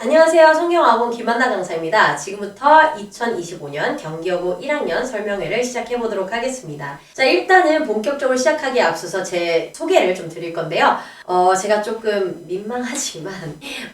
안녕하세요. 성경학원 김한나 강사입니다. 지금부터 2025년 경기여고 1학년 설명회를 시작해보도록 하겠습니다. 자, 일단은 본격적으로 시작하기에 앞서서 제 소개를 좀 드릴 건데요. 제가 조금 민망하지만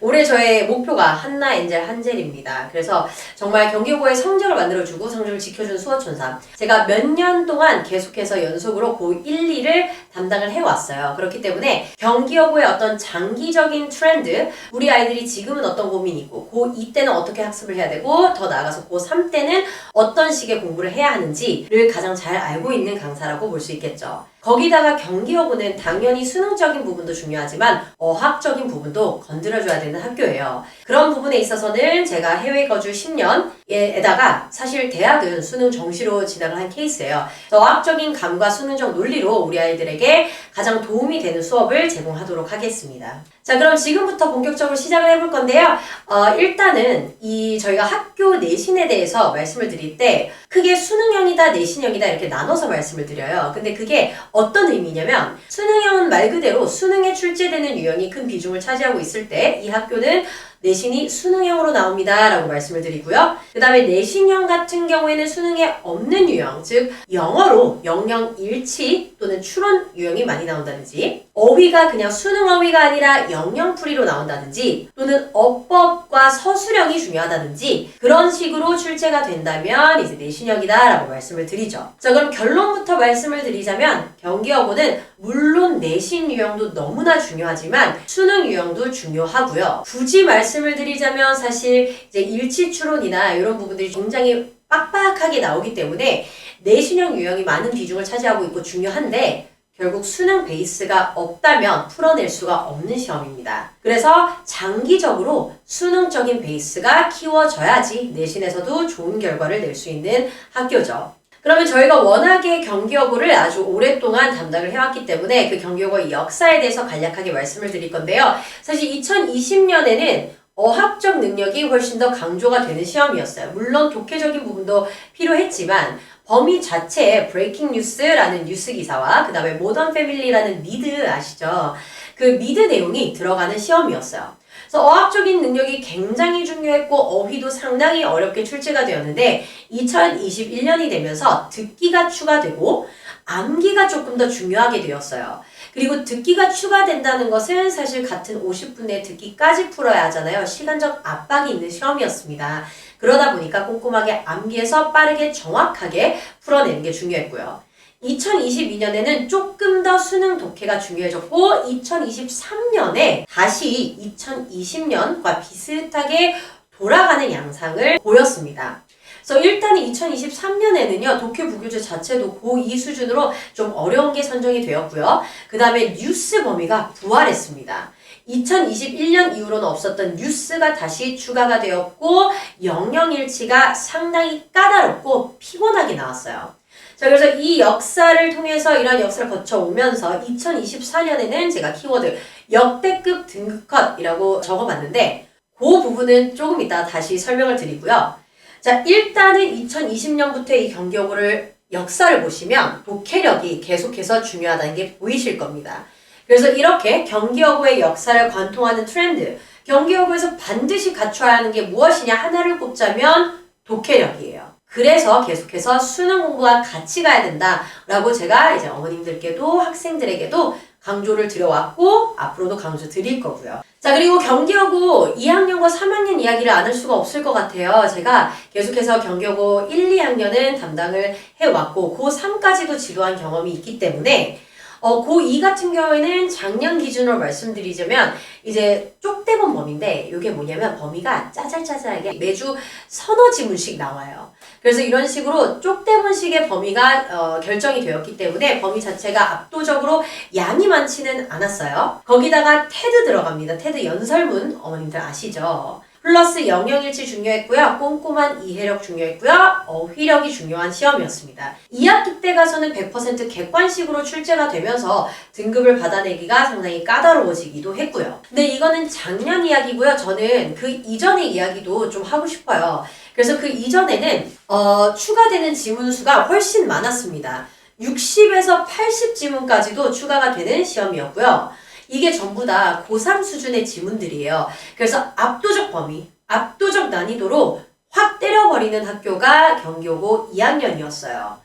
올해 저의 목표가 한나 엔젤 한젤입니다. 그래서 정말 경기여고의 성적을 만들어주고 성적을 지켜주는 수호천사. 제가 몇 년 동안 계속해서 연속으로 고1, 2를 담당을 해왔어요. 그렇기 때문에 경기여고의 어떤 장기적인 트렌드, 우리 아이들이 지금은 어떤 고민이 있고 고2 때는 어떻게 학습을 해야 되고 더 나아가서 고3 때는 어떤 식의 공부를 해야 하는지를 가장 잘 알고 있는 강사라고 볼 수 있겠죠. 거기다가 경기여고는 당연히 수능적인 부분도 중요하지만 어학적인 부분도 건드려줘야 되는 학교예요. 그런 부분에 있어서는 제가 해외 거주 10년에다가 사실 대학은 수능 정시로 진학을 한 케이스예요. 어학적인 감과 수능적 논리로 우리 아이들에게 가장 도움이 되는 수업을 제공하도록 하겠습니다. 자, 그럼 지금부터 본격적으로 시작을 해볼 건데요. 일단은 저희가 학교 내신에 대해서 말씀을 드릴 때 크게 수능형이다, 내신형이다 이렇게 나눠서 말씀을 드려요. 근데 그게 어떤 의미냐면 수능형은 말 그대로 수능에 출제되는 유형이 큰 비중을 차지하고 있을 때 이 학교는 내신이 수능형으로 나옵니다 라고 말씀을 드리고요. 그 다음에 내신형 같은 경우에는 수능에 없는 유형, 즉 영어로 영영일치 또는 추론 유형이 많이 나온다든지 어휘가 그냥 수능 어휘가 아니라 영영풀이로 나온다든지 또는 어법과 서술형이 중요하다든지 그런 식으로 출제가 된다면 이제 내신형이다 라고 말씀을 드리죠. 자, 그럼 결론부터 말씀을 드리자면 경기여고는 물론 내신 유형도 너무나 중요하지만 수능 유형도 중요하고요. 굳이 말씀을 드리자면 사실 이제 일치 추론이나 이런 부분들이 굉장히 빡빡하게 나오기 때문에 내신형 유형이 많은 비중을 차지하고 있고 중요한데 결국 수능 베이스가 없다면 풀어낼 수가 없는 시험입니다. 그래서 장기적으로 수능적인 베이스가 키워져야지 내신에서도 좋은 결과를 낼 수 있는 학교죠. 그러면 저희가 워낙에 경기여고를 아주 오랫동안 담당을 해왔기 때문에 그 경기여고의 역사에 대해서 간략하게 말씀을 드릴 건데요. 사실 2020년에는 어학적 능력이 훨씬 더 강조가 되는 시험이었어요. 물론 독해적인 부분도 필요했지만 범위 자체에 브레이킹 뉴스라는 뉴스 기사와 그 다음에 모던 패밀리라는 미드 아시죠? 그 미드 내용이 들어가는 시험이었어요. 그래서 어학적인 능력이 굉장히 중요했고 어휘도 상당히 어렵게 출제가 되었는데 2021년이 되면서 듣기가 추가되고 암기가 조금 더 중요하게 되었어요. 그리고 듣기가 추가된다는 것은 사실 같은 50분의 듣기까지 풀어야 하잖아요. 시간적 압박이 있는 시험이었습니다. 그러다 보니까 꼼꼼하게 암기해서 빠르게 정확하게 풀어내는 게 중요했고요. 2022년에는 조금 더 수능 독해가 중요해졌고 2023년에 다시 2020년과 비슷하게 돌아가는 양상을 보였습니다. 그래서 일단 2023년에는요, 독해 부교재 자체도 고2 수준으로 좀 어려운 게 선정이 되었고요. 그 다음에 뉴스 범위가 부활했습니다. 2021년 이후로는 없었던 뉴스가 다시 추가가 되었고 영영일치가 상당히 까다롭고 피곤하게 나왔어요. 자, 그래서 이 역사를 통해서 이런 역사를 거쳐오면서 2024년에는 제가 키워드 역대급 등급컷이라고 적어봤는데 그 부분은 조금 이따 다시 설명을 드리고요. 자, 일단은 2020년부터 이 경기여고를 역사를 보시면 독해력이 계속해서 중요하다는 게 보이실 겁니다. 그래서 이렇게 경기여고의 역사를 관통하는 트렌드, 경기여고에서 반드시 갖춰야 하는 게 무엇이냐 하나를 꼽자면 독해력이에요. 그래서 계속해서 수능 공부와 같이 가야 된다라고 제가 이제 어머님들께도 학생들에게도 강조를 드려왔고 앞으로도 강조 드릴 거고요. 자, 그리고 경기여고 2학년과 3학년 이야기를 안 할 수가 없을 것 같아요. 제가 계속해서 경기여고 1, 2학년은 담당을 해왔고 고3까지도 지도한 경험이 있기 때문에 고2 같은 경우에는 작년 기준으로 말씀드리자면 이제 쪽대본 범위인데 이게 뭐냐면 범위가 짜잘짜잘하게 매주 서너 지문씩 나와요. 그래서 이런 식으로 쪽대본식의 범위가 결정이 되었기 때문에 범위 자체가 압도적으로 양이 많지는 않았어요. 거기다가 테드 들어갑니다. 테드 연설문 어머님들 아시죠? 플러스 영영일치 중요했고요. 꼼꼼한 이해력 중요했고요. 어휘력이 중요한 시험이었습니다. 2학기 때 가서는 100% 객관식으로 출제가 되면서 등급을 받아내기가 상당히 까다로워지기도 했고요. 근데 이거는 작년 이야기고요. 저는 그 이전의 이야기도 좀 하고 싶어요. 그래서 그 이전에는 추가되는 지문 수가 훨씬 많았습니다. 60에서 80 지문까지도 추가가 되는 시험이었고요. 이게 전부 다 고3 수준의 지문들이에요. 그래서 압도적 범위, 압도적 난이도로 확 때려버리는 학교가 경기여고 2학년이었어요.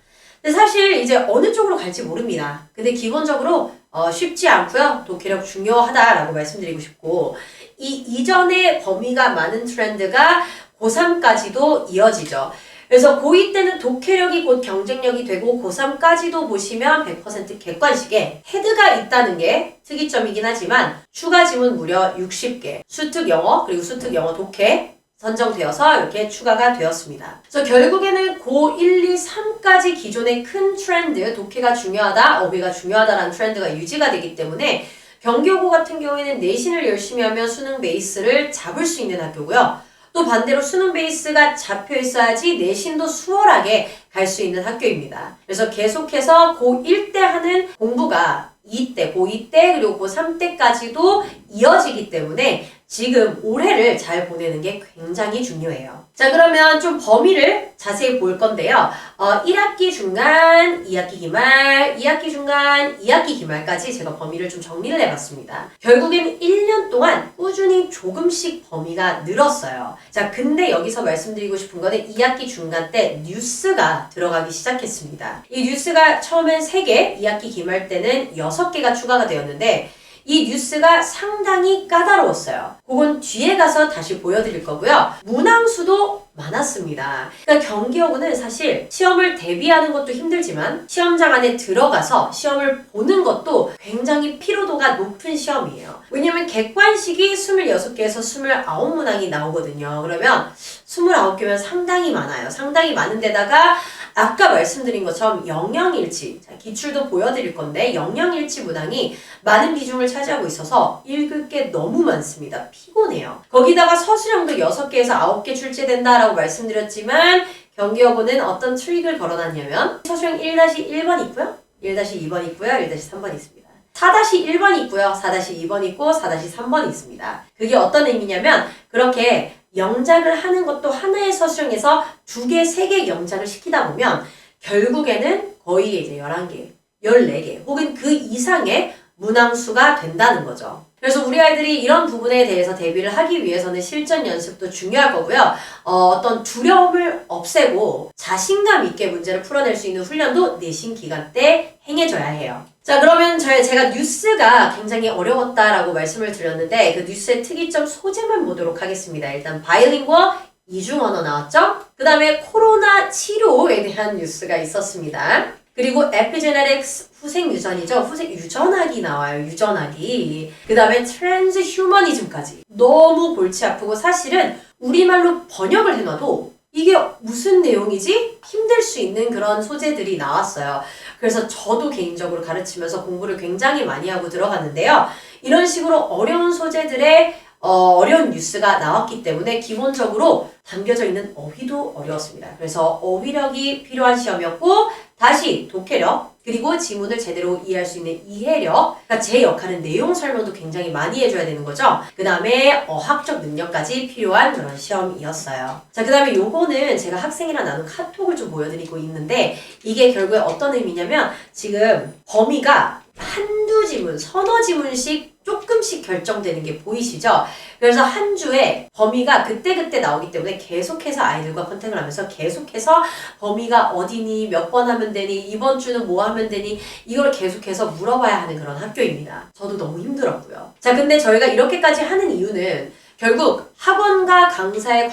근데 사실 이제 어느 쪽으로 갈지 모릅니다. 근데 기본적으로 쉽지 않고요. 독해력 중요하다라고 말씀드리고 싶고, 이 이전의 범위가 많은 트렌드가 고3까지도 이어지죠. 그래서 고2 때는 독해력이 곧 경쟁력이 되고 고3까지도 보시면 100% 객관식에 헤드가 있다는 게 특이점이긴 하지만 추가 지문 무려 60개, 수특 영어 그리고 수특 영어 독해 선정되어서 이렇게 추가가 되었습니다. 그래서 결국에는 고1, 2, 3까지 기존의 큰 트렌드, 독해가 중요하다, 어휘가 중요하다라는 트렌드가 유지가 되기 때문에 경기여고 같은 경우에는 내신을 열심히 하면 수능 베이스를 잡을 수 있는 학교고요. 또 반대로 수능 베이스가 잡혀 있어야지 내신도 수월하게 갈 수 있는 학교입니다. 그래서 계속해서 고1 때 하는 공부가 고2 때 그리고 고3 때까지도 이어지기 때문에 지금 올해를 잘 보내는 게 굉장히 중요해요. 자, 그러면 좀 범위를 자세히 볼 건데요. 1학기 중간, 2학기 기말, 2학기 중간, 2학기 기말까지 제가 범위를 좀 정리를 해봤습니다. 결국엔 1년 동안 꾸준히 조금씩 범위가 늘었어요. 자, 근데 여기서 말씀드리고 싶은 거는 2학기 중간 때 뉴스가 들어가기 시작했습니다. 이 뉴스가 처음엔 3개, 2학기 기말 때는 6개가 추가가 되었는데 이 뉴스가 상당히 까다로웠어요. 그건 뒤에 가서 다시 보여드릴 거고요. 문항수도 많았습니다. 그러니까 경기여고는 사실 시험을 대비하는 것도 힘들지만 시험장 안에 들어가서 시험을 보는 것도 굉장히 피로도가 높은 시험이에요. 왜냐면 객관식이 26개에서 29문항이 나오거든요. 그러면 29개면 상당히 많아요. 상당히 많은데다가 아까 말씀드린 것처럼 영영일치, 기출도 보여드릴 건데 영영일치 문항이 많은 비중을 차지하고 있어서 읽을 게 너무 많습니다. 피곤해요. 거기다가 서술형도 6개에서 9개 출제된다라고 말씀드렸지만 경기여고는 어떤 트릭을 걸어놨냐면 서술형 1-1번 있고요. 1-2번 있고요. 1-3번 있습니다. 4-1번 있고요. 4-2번 있고 4-3번 있습니다. 그게 어떤 의미냐면 그렇게 영작을 하는 것도 하나의 서술형에서 2개, 3개 영작을 시키다 보면 결국에는 거의 이제 11개, 14개 혹은 그 이상의 문항수가 된다는 거죠. 그래서 우리 아이들이 이런 부분에 대해서 대비를 하기 위해서는 실전 연습도 중요할 거고요. 어떤 두려움을 없애고 자신감 있게 문제를 풀어낼 수 있는 훈련도 내신 기간 때 행해줘야 해요. 자, 그러면 제가 뉴스가 굉장히 어려웠다라고 말씀을 드렸는데 그 뉴스의 특이점 소재만 보도록 하겠습니다. 일단 바이링구어 이중 언어 나왔죠? 그 다음에 코로나 치료에 대한 뉴스가 있었습니다. 그리고 에피제네틱스 후생 유전이죠. 후생 유전학이 나와요. 유전학이. 그 다음에 트랜스 휴머니즘까지. 너무 골치 아프고 사실은 우리말로 번역을 해놔도 이게 무슨 내용이지? 힘들 수 있는 그런 소재들이 나왔어요. 그래서 저도 개인적으로 가르치면서 공부를 굉장히 많이 하고 들어갔는데요. 이런 식으로 어려운 소재들의 어려운 뉴스가 나왔기 때문에 기본적으로 담겨져 있는 어휘도 어려웠습니다. 그래서 어휘력이 필요한 시험이었고 다시 독해력 그리고 지문을 제대로 이해할 수 있는 이해력 그러니까 제 역할은 내용 설명도 굉장히 많이 해줘야 되는 거죠. 그 다음에 어학적 능력까지 필요한 그런 시험이었어요. 자, 그 다음에 요거는 제가 학생이랑 나눈 카톡을 좀 보여드리고 있는데 이게 결국에 어떤 의미냐면 지금 범위가 한두 지문, 서너 지문씩 조금씩 결정되는 게 보이시죠? 그래서 한 주에 범위가 그때그때 나오기 때문에 계속해서 아이들과 컨택을 하면서 계속해서 범위가 어디니, 몇 번 하면 되니, 이번 주는 뭐 하면 되니 이걸 계속해서 물어봐야 하는 그런 학교입니다. 저도 너무 힘들었고요. 자, 근데 저희가 이렇게까지 하는 이유는 결국 학원과 강사의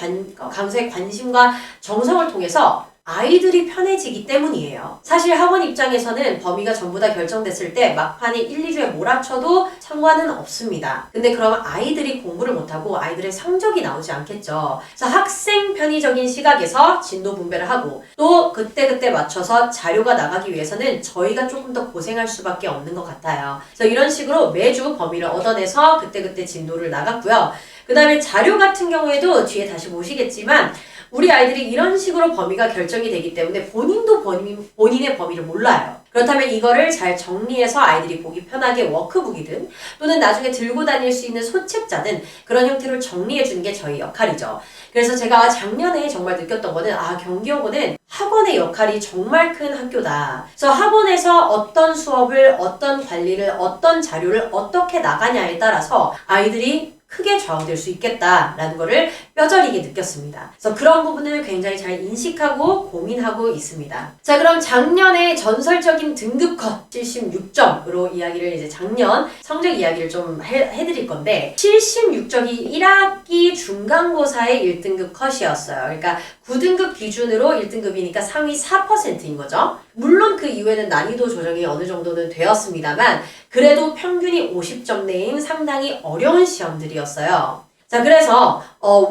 관심과 정성을 통해서 아이들이 편해지기 때문이에요. 사실 학원 입장에서는 범위가 전부 다 결정됐을 때 막판에 1, 2주에 몰아쳐도 상관은 없습니다. 근데 그러면 아이들이 공부를 못하고 아이들의 성적이 나오지 않겠죠. 그래서 학생 편의적인 시각에서 진도 분배를 하고 또 그때그때 맞춰서 자료가 나가기 위해서는 저희가 조금 더 고생할 수밖에 없는 것 같아요. 그래서 이런 식으로 매주 범위를 얻어내서 그때그때 진도를 나갔고요. 그 다음에 자료 같은 경우에도 뒤에 다시 보시겠지만 우리 아이들이 이런 식으로 범위가 결정이 되기 때문에 본인도 본인의 범위를 몰라요. 그렇다면 이거를 잘 정리해서 아이들이 보기 편하게 워크북이든 또는 나중에 들고 다닐 수 있는 소책자든 그런 형태로 정리해 주는 게 저희 역할이죠. 그래서 제가 작년에 정말 느꼈던 거는 경기여고는 학원의 역할이 정말 큰 학교다. 그래서 학원에서 어떤 수업을, 어떤 관리를, 어떤 자료를 어떻게 나가냐에 따라서 아이들이 크게 좌우될 수 있겠다라는 거를 뼈저리게 느꼈습니다. 그래서 그런 부분을 굉장히 잘 인식하고 고민하고 있습니다. 자, 그럼 작년에 전설적인 등급컷 76점으로 이야기를 이제 작년 성적 이야기를 좀 해드릴 건데 76점이 1학기 중간고사의 1등급 컷이었어요. 그러니까 9등급 기준으로 1등급이니까 상위 4%인 거죠. 물론 그 이후에는 난이도 조정이 어느 정도는 되었습니다만 그래도 평균이 50점 내인 상당히 어려운 시험들이었어요. 자, 그래서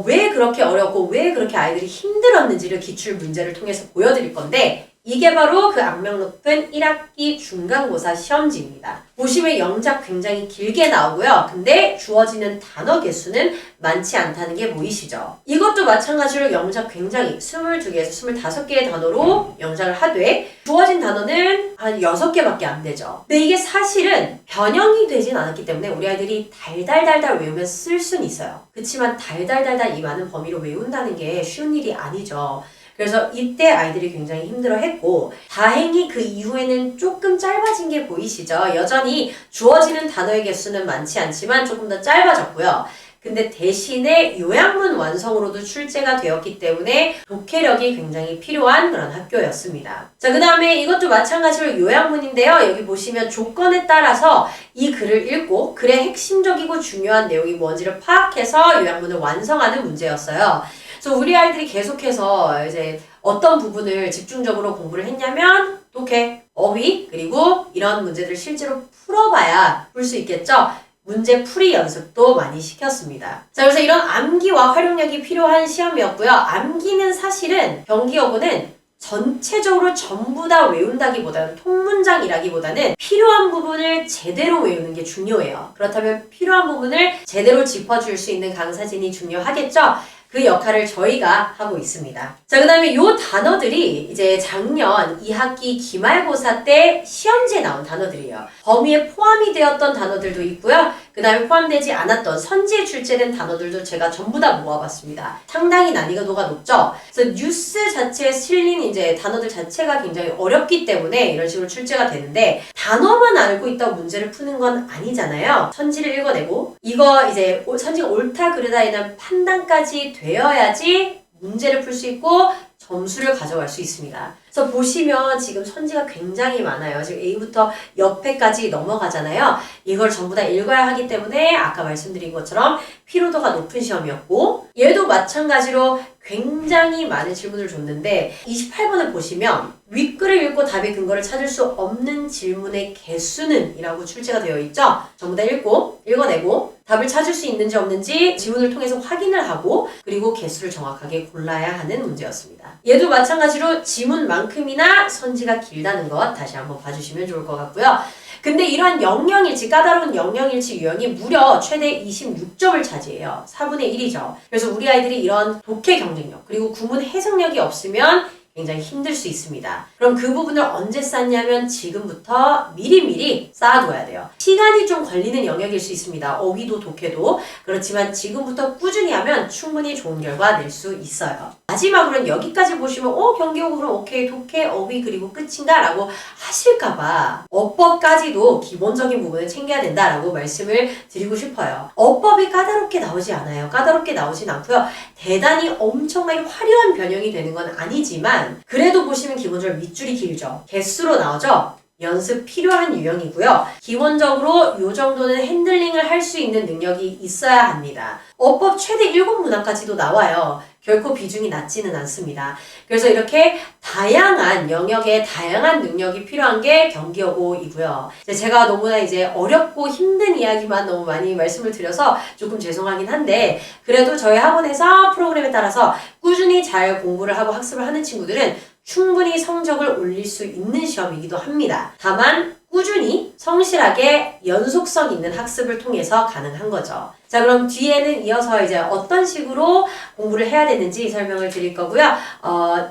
왜 그렇게 어렵고 왜 그렇게 아이들이 힘들었는지를 기출 문제를 통해서 보여드릴 건데 이게 바로 그 악명 높은 1학기 중간고사 시험지입니다. 보시면 영작 굉장히 길게 나오고요. 근데 주어지는 단어 개수는 많지 않다는 게 보이시죠? 이것도 마찬가지로 영작 굉장히 22개에서 25개의 단어로 영작을 하되 주어진 단어는 한 6개밖에 안 되죠. 근데 이게 사실은 변형이 되진 않았기 때문에 우리 아이들이 달달달달 외우면 쓸 수는 있어요. 그치만 달달달달 이 많은 범위로 외운다는 게 쉬운 일이 아니죠. 그래서 이때 아이들이 굉장히 힘들어했고 다행히 그 이후에는 조금 짧아진 게 보이시죠? 여전히 주어지는 단어의 개수는 많지 않지만 조금 더 짧아졌고요. 근데 대신에 요약문 완성으로도 출제가 되었기 때문에 독해력이 굉장히 필요한 그런 학교였습니다. 자, 그 다음에 이것도 마찬가지로 요약문인데요. 여기 보시면 조건에 따라서 이 글을 읽고 글의 핵심적이고 중요한 내용이 뭔지를 파악해서 요약문을 완성하는 문제였어요. 그래서 우리 아이들이 계속해서 이제 어떤 부분을 집중적으로 공부를 했냐면 독해, 어휘, 그리고 이런 문제들을 실제로 풀어봐야 풀 수 있겠죠? 문제 풀이 연습도 많이 시켰습니다. 자, 그래서 이런 암기와 활용력이 필요한 시험이었고요. 암기는 사실은 경기여고는 전체적으로 전부 다 외운다기보다는 통문장이라기보다는 필요한 부분을 제대로 외우는 게 중요해요. 그렇다면 필요한 부분을 제대로 짚어줄 수 있는 강사진이 중요하겠죠? 그 역할을 저희가 하고 있습니다. 자, 그 다음에 요 단어들이 이제 작년 2학기 기말고사 때 시험지에 나온 단어들이에요. 범위에 포함이 되었던 단어들도 있고요. 그 다음에 포함되지 않았던 선지에 출제된 단어들도 제가 전부 다 모아봤습니다. 상당히 난이도가 높죠? 그래서 뉴스 자체에 실린 이제 단어들 자체가 굉장히 어렵기 때문에 이런 식으로 출제가 되는데 단어만 알고 있다고 문제를 푸는 건 아니잖아요. 선지를 읽어내고 이거 이제 선지가 옳다 그르다에 대한 판단까지 되어야지 문제를 풀 수 있고 점수를 가져갈 수 있습니다. 그래서 보시면 지금 선지가 굉장히 많아요. 지금 A부터 옆에까지 넘어가잖아요. 이걸 전부 다 읽어야 하기 때문에 아까 말씀드린 것처럼 피로도가 높은 시험이었고 얘도 마찬가지로 굉장히 많은 질문을 줬는데 28번을 보시면 윗글을 읽고 답의 근거를 찾을 수 없는 질문의 개수는 이라고 출제가 되어 있죠. 전부 다 읽고 읽어내고 답을 찾을 수 있는지 없는지 지문을 통해서 확인을 하고 그리고 개수를 정확하게 골라야 하는 문제였습니다. 얘도 마찬가지로 지문만큼이나 선지가 길다는 것 다시 한번 봐주시면 좋을 것 같고요. 근데 이러한 영영일치, 까다로운 영영일치 유형이 무려 최대 26점을 차지해요. 4분의 1이죠. 그래서 우리 아이들이 이런 독해 경쟁력 그리고 구문 해석력이 없으면 굉장히 힘들 수 있습니다. 그럼 그 부분을 언제 쌓냐면 지금부터 미리미리 쌓아둬야 돼요. 시간이 좀 걸리는 영역일 수 있습니다. 어휘도 독해도. 그렇지만 지금부터 꾸준히 하면 충분히 좋은 결과 낼 수 있어요. 마지막으로는 여기까지 보시면 경기여고 그럼 오케이 독해, 어휘 그리고 끝인가? 라고 하실까봐 어법까지도 기본적인 부분을 챙겨야 된다라고 말씀을 드리고 싶어요. 어법이 까다롭게 나오지 않아요. 까다롭게 나오진 않고요. 대단히 엄청나게 화려한 변형이 되는 건 아니지만 그래도 보시면 기본적으로 밑줄이 길죠. 개수로 나오죠. 연습 필요한 유형이고요. 기본적으로 이 정도는 핸들링을 할 수 있는 능력이 있어야 합니다. 어법 최대 7문항까지도 나와요. 결코 비중이 낮지는 않습니다. 그래서 이렇게 다양한 영역에 다양한 능력이 필요한 게 경기여고이고요. 제가 너무나 이제 어렵고 힘든 이야기만 너무 많이 말씀을 드려서 조금 죄송하긴 한데 그래도 저희 학원에서 프로그램에 따라서 꾸준히 잘 공부를 하고 학습을 하는 친구들은 충분히 성적을 올릴 수 있는 시험이기도 합니다. 다만 꾸준히 성실하게 연속성 있는 학습을 통해서 가능한 거죠. 자, 그럼 뒤에는 이어서 이제 어떤 식으로 공부를 해야 되는지 설명을 드릴 거고요.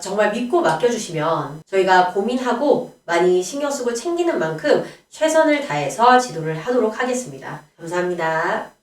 정말 믿고 맡겨주시면 저희가 고민하고 많이 신경 쓰고 챙기는 만큼 최선을 다해서 지도를 하도록 하겠습니다. 감사합니다.